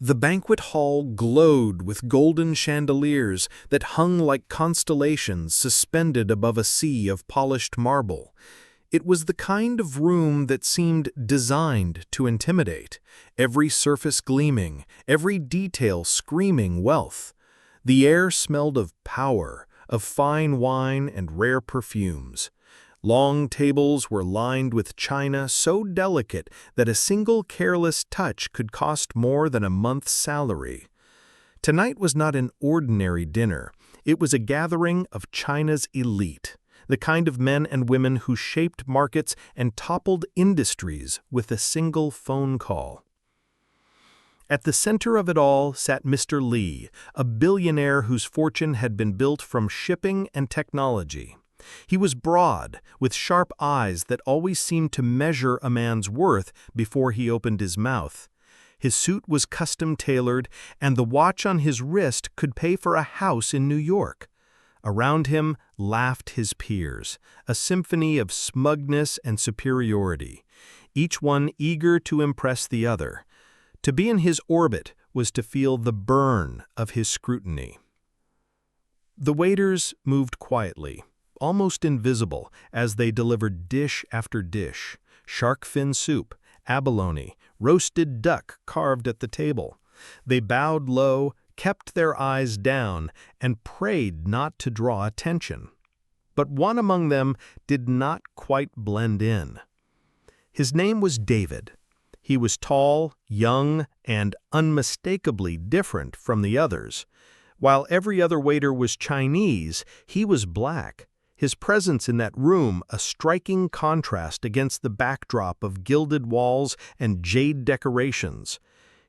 The banquet hall glowed with golden chandeliers that hung like constellations suspended above a sea of polished marble. It was the kind of room that seemed designed to intimidate, every surface gleaming, every detail screaming wealth. The air smelled of power, of fine wine and rare perfumes. Long tables were lined with china so delicate that a single careless touch could cost more than a month's salary. Tonight was not an ordinary dinner. It was a gathering of China's elite, the kind of men and women who shaped markets and toppled industries with a single phone call. At the center of it all sat Mr. Li, a billionaire whose fortune had been built from shipping and technology. He was broad, with sharp eyes that always seemed to measure a man's worth before he opened his mouth. His suit was custom-tailored, and the watch on his wrist could pay for a house in New York. Around him laughed his peers, a symphony of smugness and superiority, each one eager to impress the other. To be in his orbit was to feel the burn of his scrutiny. The waiters moved quietly, almost invisible, as they delivered dish after dish: shark fin soup, abalone, roasted duck carved at the table. They bowed low, kept their eyes down, and prayed not to draw attention. But one among them did not quite blend in. His name was David. He was tall, young, and unmistakably different from the others. While every other waiter was Chinese, he was black. His presence in that room a striking contrast against the backdrop of gilded walls and jade decorations.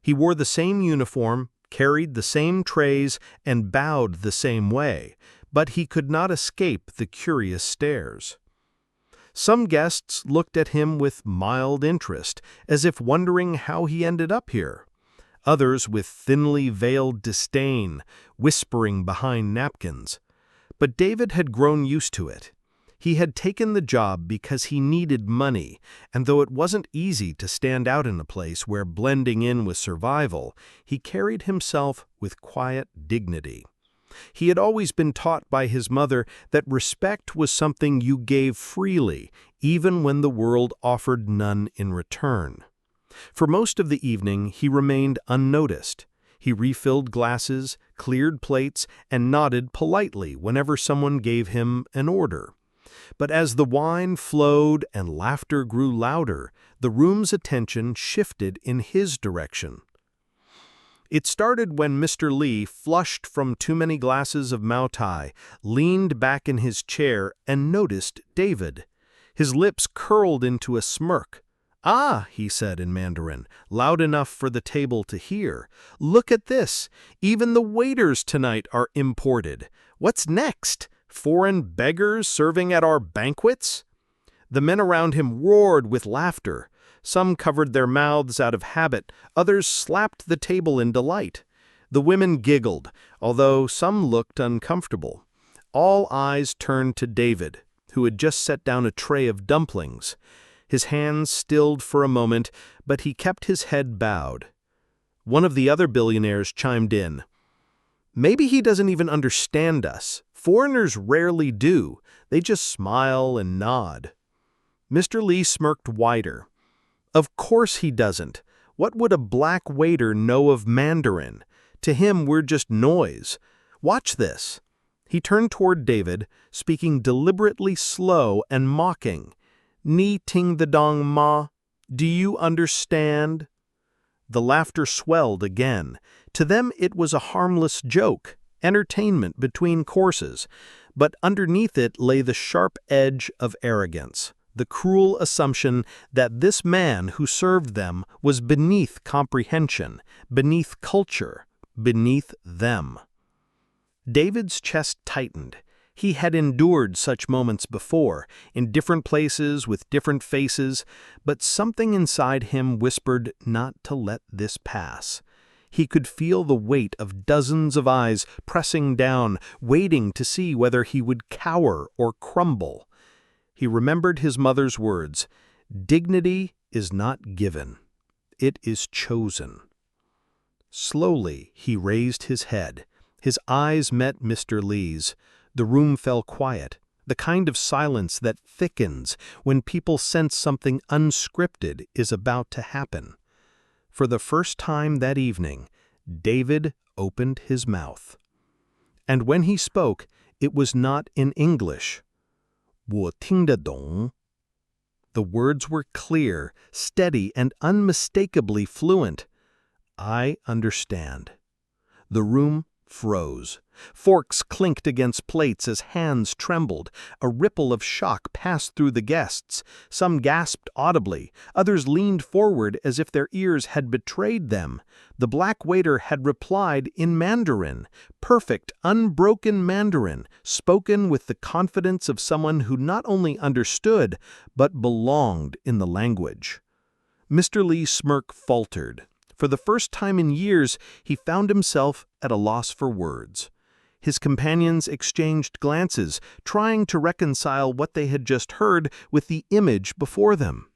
He wore the same uniform, carried the same trays, and bowed the same way, but he could not escape the curious stares. Some guests looked at him with mild interest, as if wondering how he ended up here. Others with thinly veiled disdain, whispering behind napkins. But David had grown used to it. He had taken the job because he needed money, and though it wasn't easy to stand out in a place where blending in was survival, he carried himself with quiet dignity. He had always been taught by his mother that respect was something you gave freely, even when the world offered none in return. For most of the evening, he remained unnoticed. He refilled glasses, cleared plates, and nodded politely whenever someone gave him an order. But as the wine flowed and laughter grew louder, the room's attention shifted in his direction. It started when Mr. Li, flushed from too many glasses of Mao Tai, leaned back in his chair and noticed David. His lips curled into a smirk. "Ah," he said in Mandarin, loud enough for the table to hear. "Look at this. Even the waiters tonight are imported. What's next? Foreign beggars serving at our banquets?" The men around him roared with laughter. Some covered their mouths out of habit, others slapped the table in delight. The women giggled, although some looked uncomfortable. All eyes turned to David, who had just set down a tray of dumplings. His hands stilled for a moment, but he kept his head bowed. One of the other billionaires chimed in. "Maybe he doesn't even understand us. Foreigners rarely do. They just smile and nod." Mr. Li smirked wider. "Of course he doesn't. What would a black waiter know of Mandarin? To him, we're just noise. Watch this." He turned toward David, speaking deliberately slow and mocking. "Ni ting the dong ma, do you understand?" The laughter swelled again. To them it was a harmless joke, entertainment between courses, but underneath it lay the sharp edge of arrogance, the cruel assumption that this man who served them was beneath comprehension, beneath culture, beneath them. David's chest tightened. He had endured such moments before, in different places with different faces, but something inside him whispered not to let this pass. He could feel the weight of dozens of eyes pressing down, waiting to see whether he would cower or crumble. He remembered his mother's words, "Dignity is not given, it is chosen." Slowly, he raised his head. His eyes met Mr. Li's. The room fell quiet, the kind of silence that thickens when people sense something unscripted is about to happen. For the first time that evening, David opened his mouth. And when he spoke, it was not in English. 我听得懂. The words were clear, steady, and unmistakably fluent. I understand. The room froze. Forks clinked against plates as hands trembled. A ripple of shock passed through the guests. Some gasped audibly. Others leaned forward as if their ears had betrayed them. The black waiter had replied in Mandarin, perfect, unbroken Mandarin, spoken with the confidence of someone who not only understood, but belonged in the language. Mr. Li's smirk faltered. For the first time in years, he found himself at a loss for words. His companions exchanged glances, trying to reconcile what they had just heard with the image before them.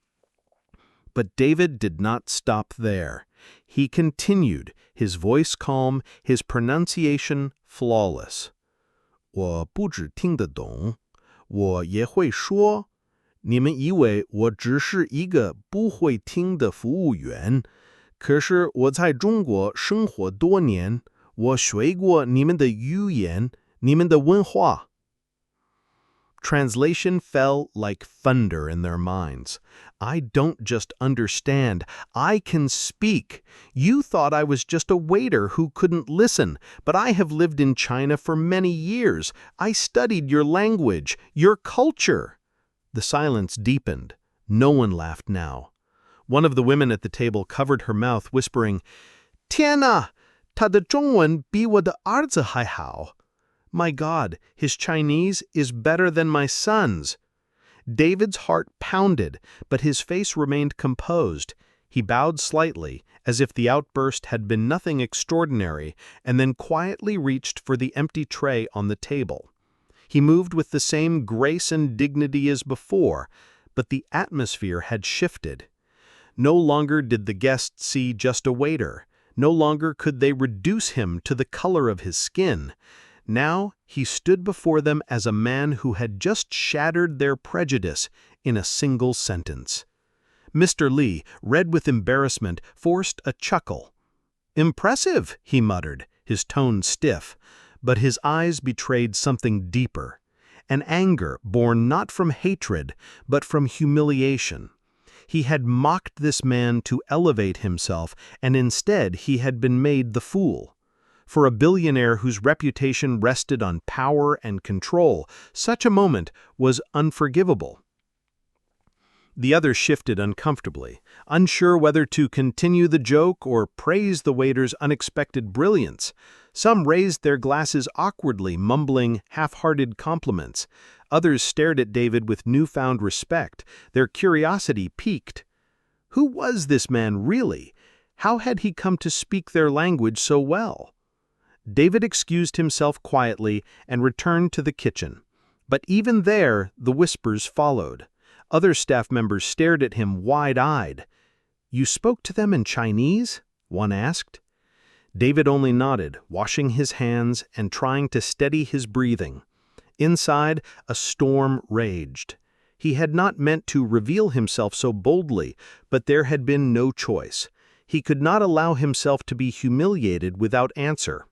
But David did not stop there. He continued, his voice calm, his pronunciation flawless. 我不只听得懂，我也会说。你们以为我只是一个不会听的服务员，可是我在中国生活多年，我学过你们的语言，你们的文化。Translation fell like thunder in their minds. I don't just understand, I can speak. You thought I was just a waiter who couldn't listen, but I have lived in China for many years. I studied your language, your culture. The silence deepened. No one laughed now. One of the women at the table covered her mouth, whispering, 天哪，他的中文比我的儿子还好. My God, his Chinese is better than my son's. David's heart pounded, but his face remained composed. He bowed slightly, as if the outburst had been nothing extraordinary, and then quietly reached for the empty tray on the table. He moved with the same grace and dignity as before, but the atmosphere had shifted. No longer did the guests see just a waiter. No longer could they reduce him to the color of his skin. Now he stood before them as a man who had just shattered their prejudice in a single sentence. Mr. Li, red with embarrassment, forced a chuckle. "Impressive," he muttered, his tone stiff, but his eyes betrayed something deeper, an anger born not from hatred, but from humiliation. He had mocked this man to elevate himself, and instead he had been made the fool. For a billionaire whose reputation rested on power and control, such a moment was unforgivable. The others shifted uncomfortably, unsure whether to continue the joke or praise the waiter's unexpected brilliance. Some raised their glasses awkwardly, mumbling half-hearted compliments. Others stared at David with newfound respect, their curiosity piqued. Who was this man really? How had he come to speak their language so well? David excused himself quietly and returned to the kitchen. But even there, the whispers followed. Other staff members stared at him wide-eyed. "You spoke to them in Chinese?" one asked. David only nodded, washing his hands and trying to steady his breathing. Inside, a storm raged. He had not meant to reveal himself so boldly, but there had been no choice. He could not allow himself to be humiliated without answer.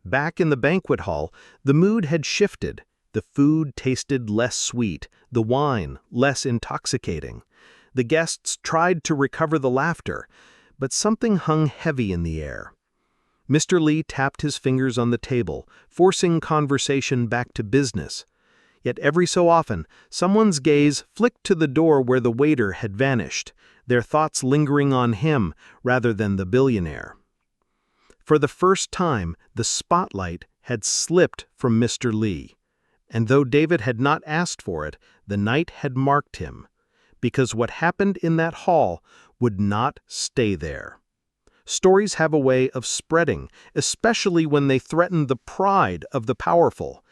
Back in the banquet hall, the mood had shifted. The food tasted less sweet, the wine less intoxicating. The guests tried to recover the laughter, but something hung heavy in the air. Mr. Li tapped his fingers on the table, forcing conversation back to business. Yet every so often, someone's gaze flicked to the door where the waiter had vanished, their thoughts lingering on him rather than the billionaire. For the first time, the spotlight had slipped from Mr. Li. And though David had not asked for it, the night had marked him, because what happened in that hall would not stay there. Stories have a way of spreading, especially when they threaten the pride of the powerful.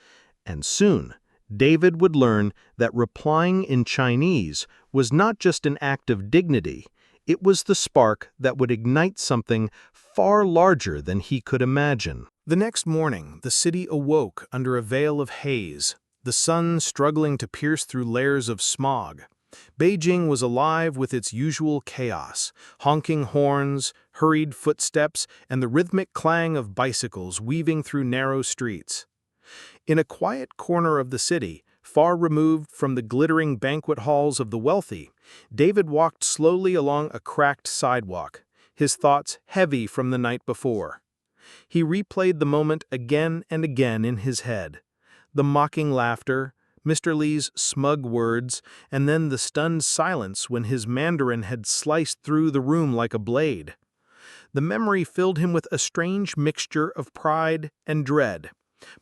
And soon, David would learn that replying in Chinese was not just an act of dignity, it was the spark that would ignite something far larger than he could imagine. The next morning, the city awoke under a veil of haze, the sun struggling to pierce through layers of smog. Beijing was alive with its usual chaos, honking horns, hurried footsteps, and the rhythmic clang of bicycles weaving through narrow streets. In a quiet corner of the city, far removed from the glittering banquet halls of the wealthy, David walked slowly along a cracked sidewalk, his thoughts heavy from the night before. He replayed the moment again and again in his head. The mocking laughter, Mr. Li's smug words, and then the stunned silence when his Mandarin had sliced through the room like a blade. The memory filled him with a strange mixture of pride and dread.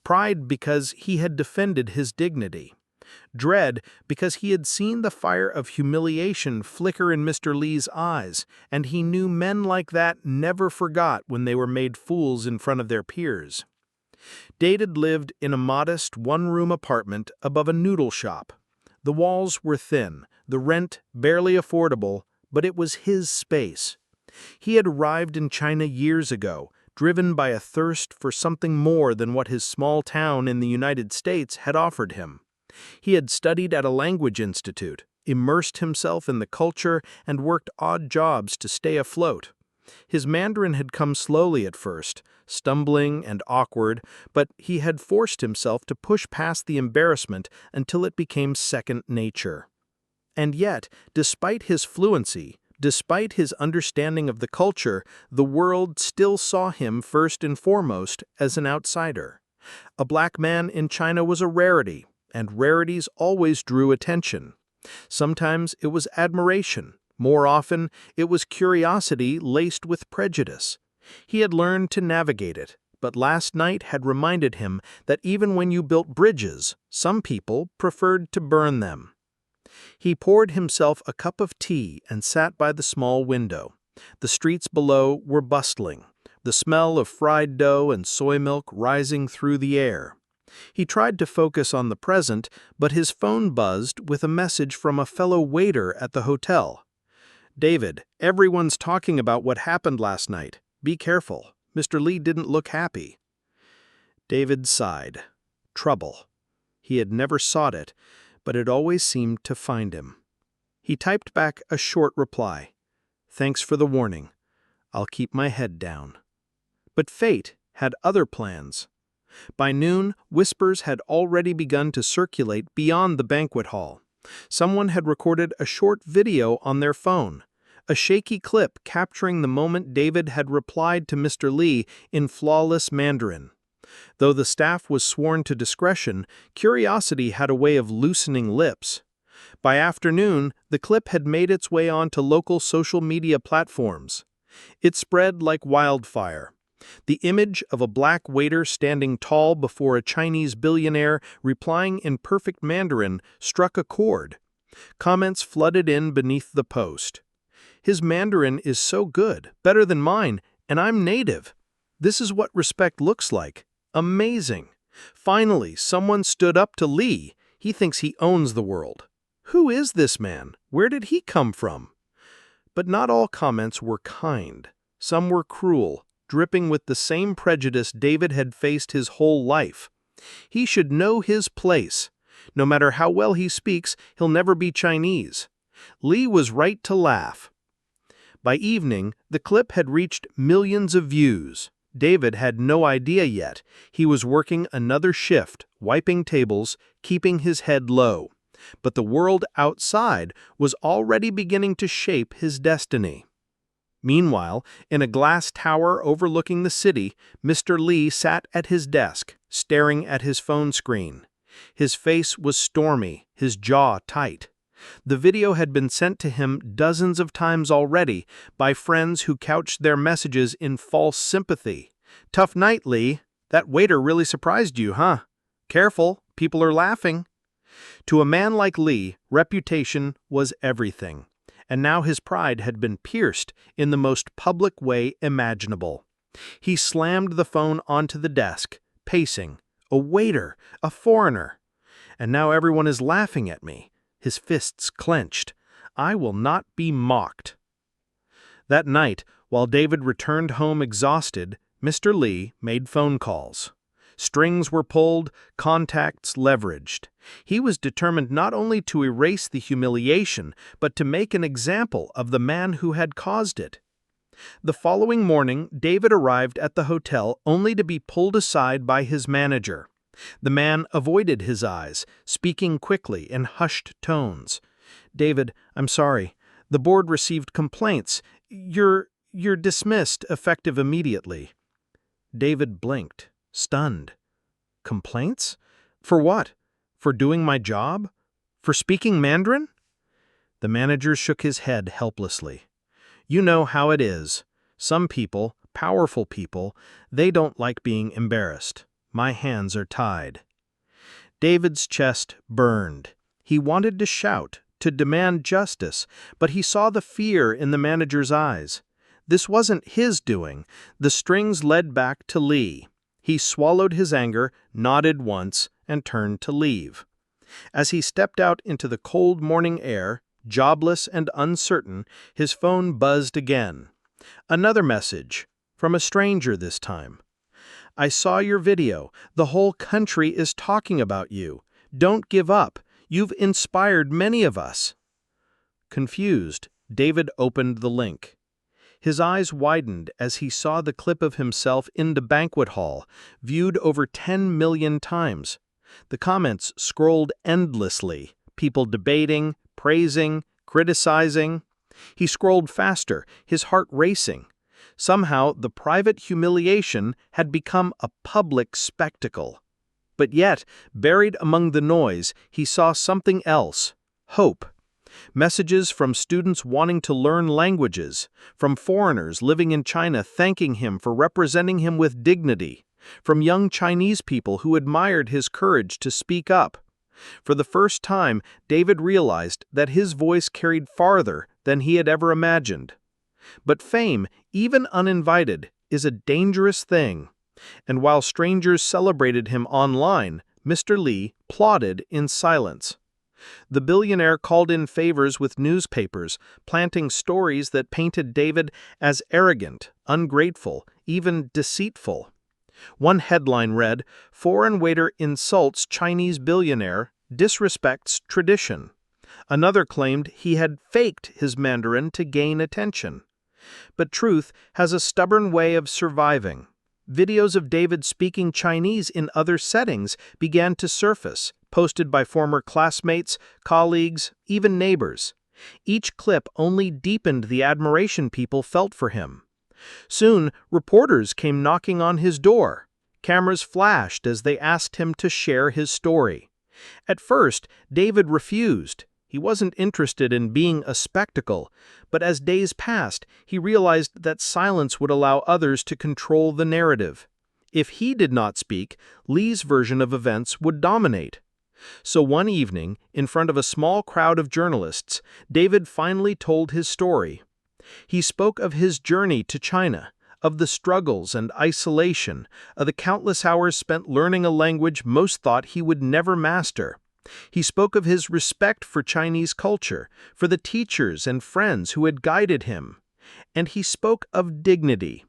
Pride because he had defended his dignity. Dread because he had seen the fire of humiliation flicker in Mr. Li's eyes, and he knew men like that never forgot when they were made fools in front of their peers. David lived in a modest one-room apartment above a noodle shop. The walls were thin, the rent barely affordable, but it was his space. He had arrived in China years ago, driven by a thirst for something more than what his small town in the United States had offered him. He had studied at a language institute, immersed himself in the culture, and worked odd jobs to stay afloat. His Mandarin had come slowly at first, stumbling and awkward, but he had forced himself to push past the embarrassment until it became second nature. And yet, despite his fluency, despite his understanding of the culture, the world still saw him first and foremost as an outsider. A black man in China was a rarity, and rarities always drew attention. Sometimes it was admiration. More often, it was curiosity laced with prejudice. He had learned to navigate it, but last night had reminded him that even when you built bridges, some people preferred to burn them. He poured himself a cup of tea and sat by the small window. The streets below were bustling, the smell of fried dough and soy milk rising through the air. He tried to focus on the present, but his phone buzzed with a message from a fellow waiter at the hotel. "David, everyone's talking about what happened last night. Be careful. Mr. Li didn't look happy." David sighed. Trouble. He had never sought it, but it always seemed to find him. He typed back a short reply. "Thanks for the warning. I'll keep my head down." But fate had other plans. By noon, whispers had already begun to circulate beyond the banquet hall. Someone had recorded a short video on their phone, a shaky clip capturing the moment David had replied to Mr. Li in flawless Mandarin. Though the staff was sworn to discretion, curiosity had a way of loosening lips. By afternoon, the clip had made its way onto local social media platforms. It spread like wildfire. The image of a black waiter standing tall before a Chinese billionaire replying in perfect Mandarin struck a chord. Comments flooded in beneath the post. "His Mandarin is so good, better than mine, and I'm native. This is what respect looks like. Amazing. Finally, someone stood up to Li. He thinks he owns the world. Who is this man? Where did he come from?" But not all comments were kind. Some were cruel, dripping with the same prejudice David had faced his whole life. He should know his place. No matter how well he speaks, he'll never be Chinese. Li was right to laugh. By evening, the clip had reached millions of views. David had no idea yet. He was working another shift, wiping tables, keeping his head low. But the world outside was already beginning to shape his destiny. Meanwhile, in a glass tower overlooking the city, Mr. Li sat at his desk, staring at his phone screen. His face was stormy, his jaw tight. The video had been sent to him dozens of times already by friends who couched their messages in false sympathy. "Tough night, Li. That waiter really surprised you, huh? Careful, people are laughing." To a man like Li, reputation was everything. And now his pride had been pierced in the most public way imaginable. He slammed the phone onto the desk, pacing. "A waiter, a foreigner. And now everyone is laughing at me." His fists clenched. "I will not be mocked." That night, While David returned home exhausted, Mr. Lee made phone calls. Strings were pulled, contacts leveraged. He was determined not only to erase the humiliation, but to make an example of the man who had caused it. The following morning, David arrived at the hotel only to be pulled aside by his manager. The man avoided his eyes, speaking quickly in hushed tones. "David, I'm sorry. The board received complaints. You're dismissed, effective immediately." David blinked, stunned. Complaints? For what? For doing my job? For speaking Mandarin? The manager shook his head helplessly. "You know how it is. Some people, powerful people, they don't like being embarrassed. My hands are tied." David's chest burned. He wanted to shout, to demand justice, but he saw the fear in the manager's eyes. This wasn't his doing. The strings led back to Lee. He swallowed his anger, nodded once, and turned to leave. As he stepped out into the cold morning air, jobless and uncertain, his phone buzzed again. Another message, from a stranger this time. "I saw your video. The whole country is talking about you. Don't give up. You've inspired many of us." Confused, David opened the link. His eyes widened as he saw the clip of himself in the banquet hall, viewed over 10 million times. The comments scrolled endlessly, people debating, praising, criticizing. He scrolled faster, his heart racing. Somehow, the private humiliation had become a public spectacle. But yet, buried among the noise, he saw something else: hope. Messages from students wanting to learn languages, from foreigners living in China thanking him for representing him with dignity, from young Chinese people who admired his courage to speak up. For the first time, David realized that his voice carried farther than he had ever imagined. But fame, even uninvited, is a dangerous thing. And while strangers celebrated him online, Mr. Lee plodded in silence. The billionaire called in favors with newspapers, planting stories that painted David as arrogant, ungrateful, even deceitful. One headline read, "Foreign waiter insults Chinese billionaire, disrespects tradition." Another claimed he had faked his Mandarin to gain attention. But truth has a stubborn way of surviving. Videos of David speaking Chinese in other settings began to surface, posted by former classmates, colleagues, even neighbors. Each clip only deepened the admiration people felt for him. Soon, reporters came knocking on his door. Cameras flashed as they asked him to share his story. At first, David refused. He wasn't interested in being a spectacle, but as days passed, he realized that silence would allow others to control the narrative. If he did not speak, Lee's version of events would dominate. So one evening, in front of a small crowd of journalists, David finally told his story. He spoke of his journey to China, of the struggles and isolation, of the countless hours spent learning a language most thought he would never master. He spoke of his respect for Chinese culture, for the teachers and friends who had guided him. And he spoke of dignity,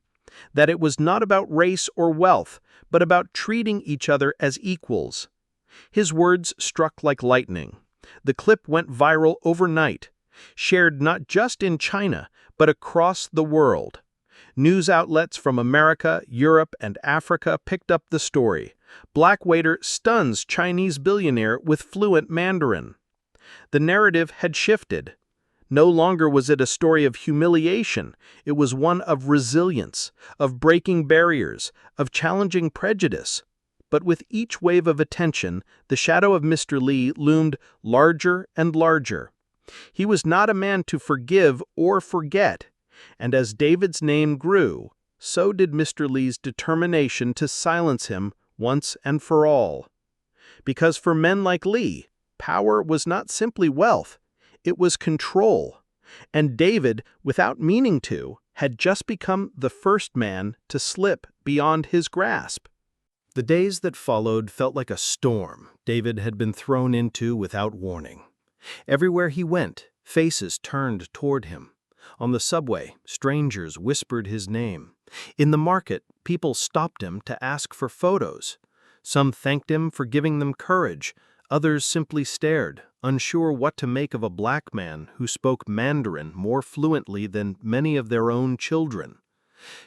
that it was not about race or wealth, but about treating each other as equals. His words struck like lightning. The clip went viral overnight, shared not just in China, but across the world. News outlets from America, Europe, and Africa picked up the story. Black waiter stuns Chinese billionaire with fluent Mandarin. The narrative had shifted. No longer was it a story of humiliation. It was one of resilience, of breaking barriers, of challenging prejudice. But with each wave of attention, the shadow of Mr. Lee loomed larger and larger. He was not a man to forgive or forget. And as David's name grew, so did Mr. Lee's determination to silence him once and for all. Because for men like Lee, power was not simply wealth, it was control. And David, without meaning to, had just become the first man to slip beyond his grasp. The days that followed felt like a storm David had been thrown into without warning. Everywhere he went, faces turned toward him. On the subway, strangers whispered his name. In the market, people stopped him to ask for photos. Some thanked him for giving them courage. Others simply stared, unsure what to make of a black man who spoke Mandarin more fluently than many of their own children.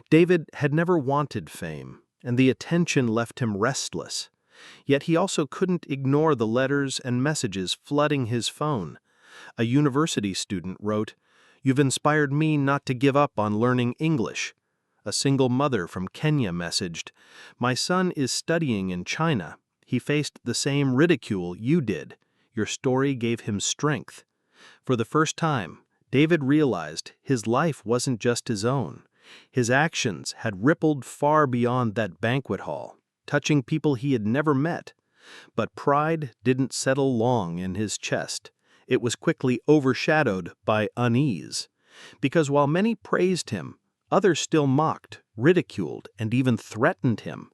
David had never wanted fame, and the attention left him restless. Yet he also couldn't ignore the letters and messages flooding his phone. A university student wrote, "You've inspired me not to give up on learning English." A single mother from Kenya messaged, "My son is studying in China. He faced the same ridicule you did. Your story gave him strength." For the first time, David realized his life wasn't just his own. His actions had rippled far beyond that banquet hall, touching people he had never met. But pride didn't settle long in his chest. It was quickly overshadowed by unease. Because while many praised him, others still mocked, ridiculed, and even threatened him.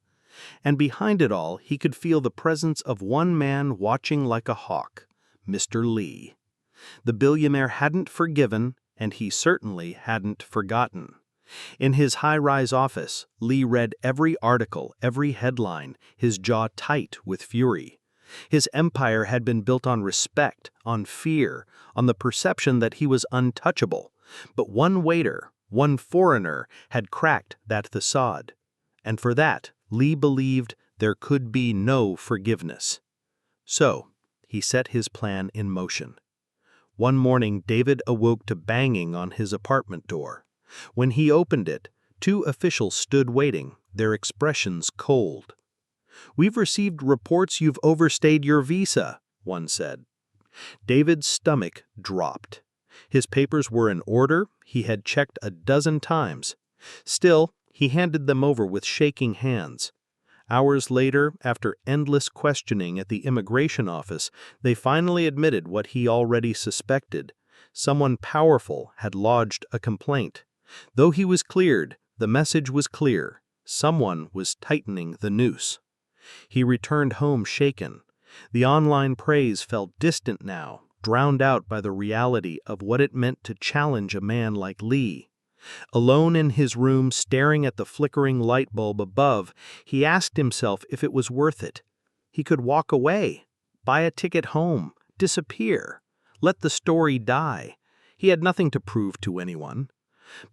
And behind it all, he could feel the presence of one man watching like a hawk, Mr. Lee. The billionaire hadn't forgiven, and he certainly hadn't forgotten. In his high-rise office, Lee read every article, every headline, his jaw tight with fury. His empire had been built on respect, on fear, on the perception that he was untouchable. But one waiter, one foreigner, had cracked that facade. And for that, Lee believed there could be no forgiveness. So, he set his plan in motion. One morning, David awoke to banging on his apartment door. When he opened it, two officials stood waiting, their expressions cold. "We've received reports you've overstayed your visa," one said. David's stomach dropped. His papers were in order, he had checked a dozen times. Still, he handed them over with shaking hands. Hours later, after endless questioning at the immigration office, they finally admitted what he already suspected. Someone powerful had lodged a complaint. Though he was cleared, the message was clear. Someone was tightening the noose. He returned home shaken. The online praise felt distant now, drowned out by the reality of what it meant to challenge a man like Lee. Alone in his room, staring at the flickering light bulb above, he asked himself if it was worth it. He could walk away, buy a ticket home, disappear, let the story die. He had nothing to prove to anyone.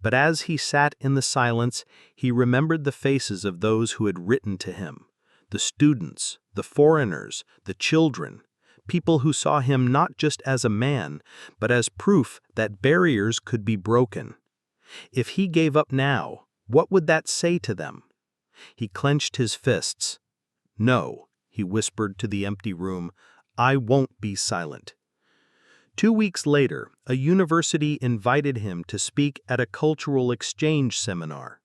But as he sat in the silence, he remembered the faces of those who had written to him. The students, the foreigners, the children, people who saw him not just as a man, but as proof that barriers could be broken. If he gave up now, what would that say to them? He clenched his fists. "No," he whispered to the empty room, "I won't be silent." 2 weeks later, a university invited him to speak at a cultural exchange seminar.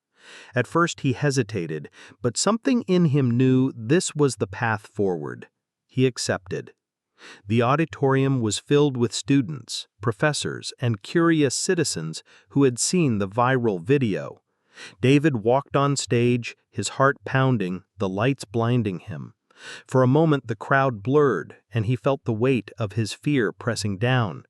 At first he hesitated, but something in him knew this was the path forward. He accepted. The auditorium was filled with students, professors, and curious citizens who had seen the viral video. David walked on stage, his heart pounding, the lights blinding him. For a moment the crowd blurred, and he felt the weight of his fear pressing down.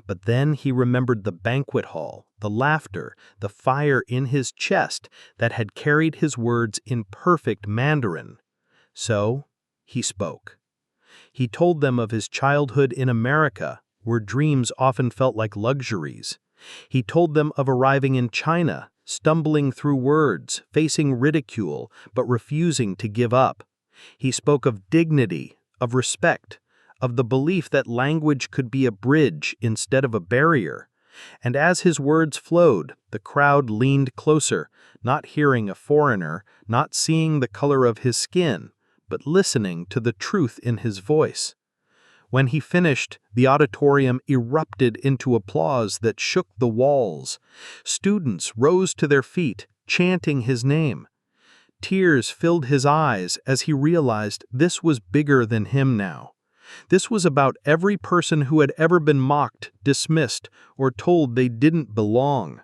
But then he remembered the banquet hall, the laughter, the fire in his chest that had carried his words in perfect Mandarin. So, he spoke. He told them of his childhood in America, where dreams often felt like luxuries. He told them of arriving in China, stumbling through words, facing ridicule, but refusing to give up. He spoke of dignity, of respect, of the belief that language could be a bridge instead of a barrier. And as his words flowed, the crowd leaned closer, not hearing a foreigner, not seeing the color of his skin, but listening to the truth in his voice. When he finished, the auditorium erupted into applause that shook the walls. Students rose to their feet, chanting his name. Tears filled his eyes as he realized this was bigger than him now. This was about every person who had ever been mocked, dismissed, or told they didn't belong.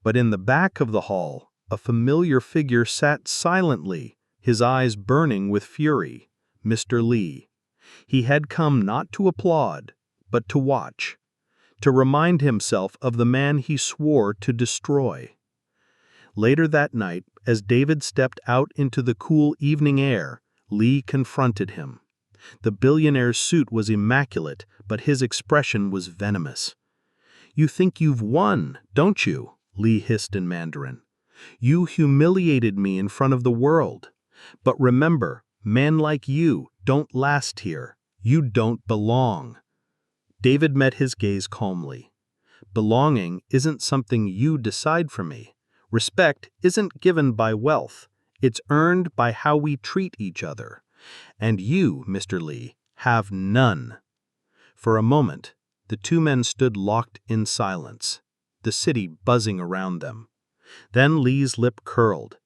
But in the back of the hall, a familiar figure sat silently, his eyes burning with fury, Mr. Lee. He had come not to applaud, but to watch, to remind himself of the man he swore to destroy. Later that night, as David stepped out into the cool evening air, Lee confronted him. The billionaire's suit was immaculate, but his expression was venomous. "You think you've won, don't you?" Lee hissed in Mandarin. "You humiliated me in front of the world. But remember, men like you don't last here. You don't belong." David met his gaze calmly. "Belonging isn't something you decide for me. Respect isn't given by wealth. It's earned by how we treat each other. And you, Mr. Lee, have none." For a moment, the two men stood locked in silence, the city buzzing around them. Then Lee's lip curled.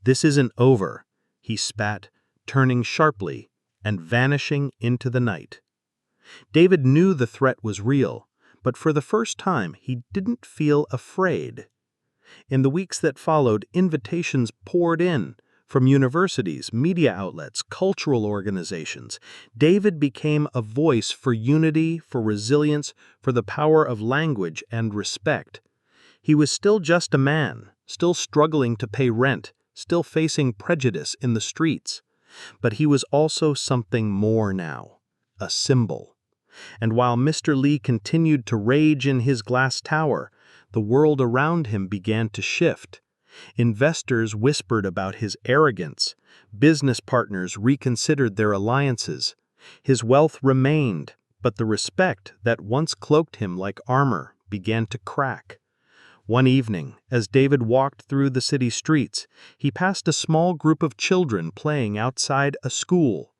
"This isn't over," he spat, turning sharply and vanishing into the night. David knew the threat was real, but for the first time he didn't feel afraid. In the weeks that followed, invitations poured in from universities, media outlets, cultural organizations. David became a voice for unity, for resilience, for the power of language and respect. He was still just a man, still struggling to pay rent, still facing prejudice in the streets. But he was also something more now, a symbol. And while Mr. Lee continued to rage in his glass tower, the world around him began to shift. Investors whispered about his arrogance. Business partners reconsidered their alliances. His wealth remained, but the respect that once cloaked him like armor began to crack. One evening, as David walked through the city streets, he passed a small group of children playing outside a school.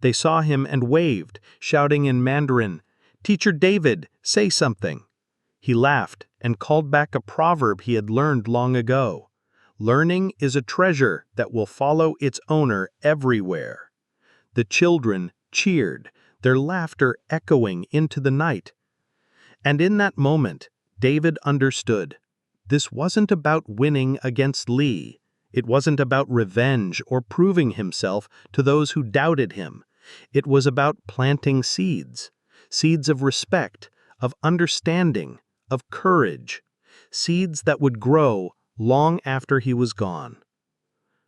They saw him and waved, shouting in Mandarin, "Teacher David, say something." He laughed and called back a proverb he had learned long ago. "Learning is a treasure that will follow its owner everywhere." The children cheered, their laughter echoing into the night. And in that moment, David understood. This wasn't about winning against Lee. It wasn't about revenge or proving himself to those who doubted him. It was about planting seeds, seeds of respect, of understanding, of courage, seeds that would grow long after he was gone.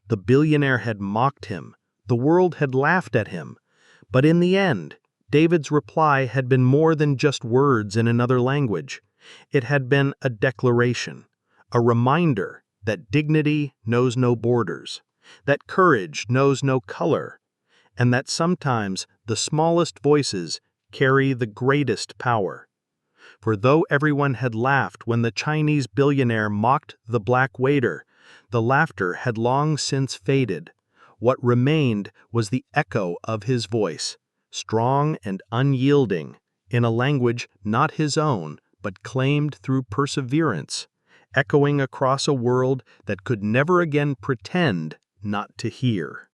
The billionaire had mocked him. The world had laughed at him. But in the end, David's reply had been more than just words in another language. It had been a declaration, a reminder that dignity knows no borders, that courage knows no color, and that sometimes the smallest voices carry the greatest power. For though everyone had laughed when the Chinese billionaire mocked the black waiter, the laughter had long since faded. What remained was the echo of his voice, strong and unyielding, in a language not his own, but claimed through perseverance, echoing across a world that could never again pretend not to hear.